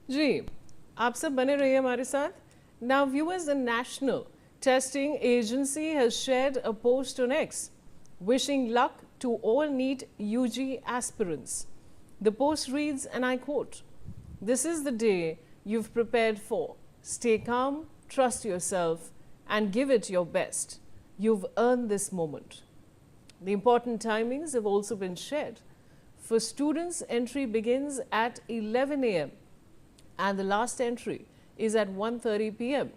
जी, आप सब बने रहिए हमारे साथ. Now, viewers, the National Testing Agency has shared a post on X wishing luck to all NEET UG aspirants. The post reads, and I quote, "This is the day you've prepared for. Stay calm, trust yourself, and give it your best. You've earned this moment." The important timings have also been shared. For students, entry begins at 11 a.m. and the last entry is at 1:30 p.m.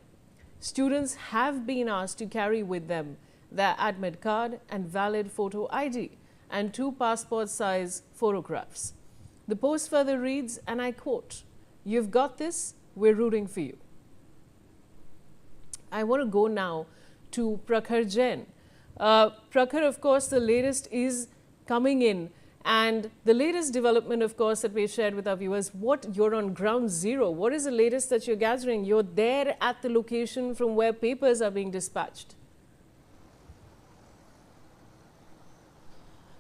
Students have been asked to carry with them their admit card and valid photo ID and 2 passport-size photographs. The post further reads, and I quote, "You've got this, we're rooting for you." I want to go now to Prakhar Jain. Prakhar, of course, the latest is coming in. And the latest development, of course, that we shared with our viewers, what you're on ground zero. What is the latest that you're gathering? You're there at the location from where papers are being dispatched.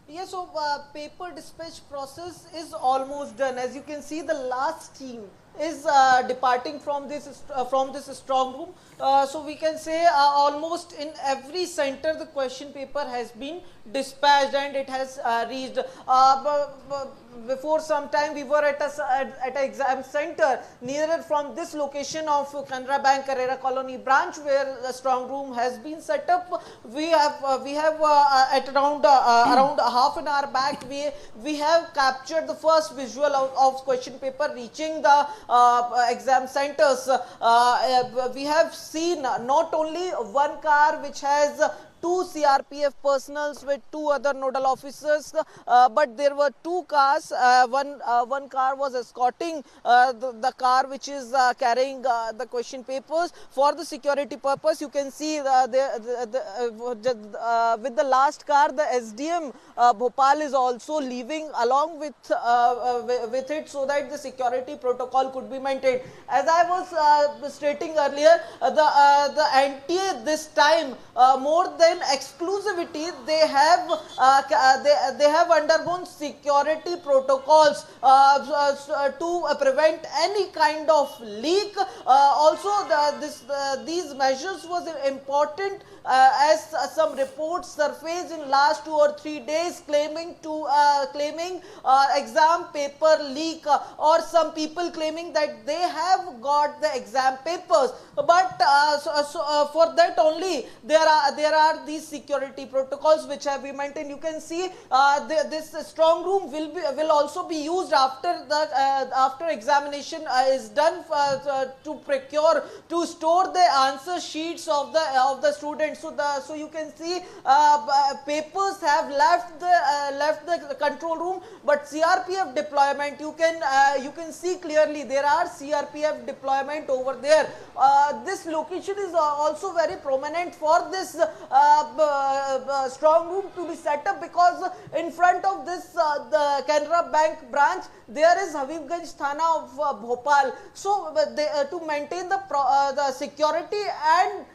Yeah, so paper dispatch process is almost done. As you can see, the last team is departing from this strong room. So we can say almost in every center the question paper has been dispatched and it has reached. Before some time we were at an exam center nearer from this location of Canara Bank Carrera Colony branch where the strong room has been set up. We have at around half an hour back we have captured the first visual of question paper reaching the exam centers. We have seen not only one car which has 2 CRPF personals with 2 other nodal officers, but there were 2 cars. One car was escorting the car which is carrying the question papers for the security purpose. You can see with the last car, the SDM Bhopal is also leaving along with it, so that the security protocol could be maintained. As I was stating earlier, the NTA this time more than exclusivity, they have undergone security protocols to prevent any kind of leak. Also, these measures was important as some reports surfaced in last 2 or 3 days claiming exam paper leak, or some people claiming that they have got the exam papers, but for that only there are these security protocols which have been maintained. You can see this strong room will also be used after examination is done to store the answer sheets of the students. So you can see papers have left the control room, but CRPF deployment, you can see clearly there are CRPF deployment over there. This location is also very prominent for this strong room to be set up, because in front of this the Canara Bank branch there is Habibganj Thana of Bhopal. So to maintain the security and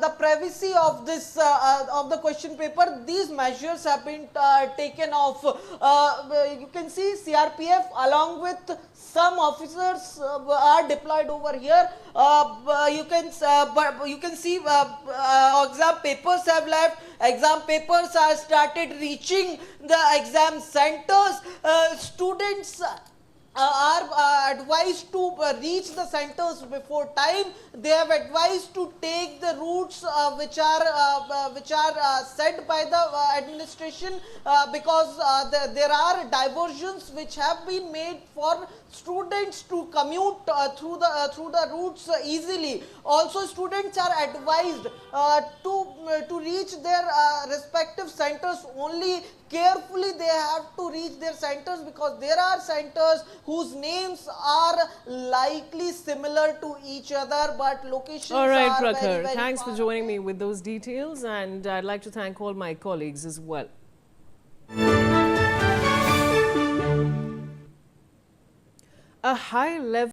the privacy of this of the question paper, these measures have been taken off. You can see CRPF along with some officers are deployed over here. You can see exam papers have left. Exam papers are started reaching the exam centers. Students are advised to reach the centers before time. They have advised to take the routes which are set by the administration, because there are diversions which have been made for students to commute through the routes easily. Also, students are advised to reach their respective centers only carefully. They have to reach their centers, because there are centers whose names are likely similar to each other, but locations all right, are Prakhar, very, very thanks for far joining away. me with those details, and I'd like to thank all my colleagues as well. A high level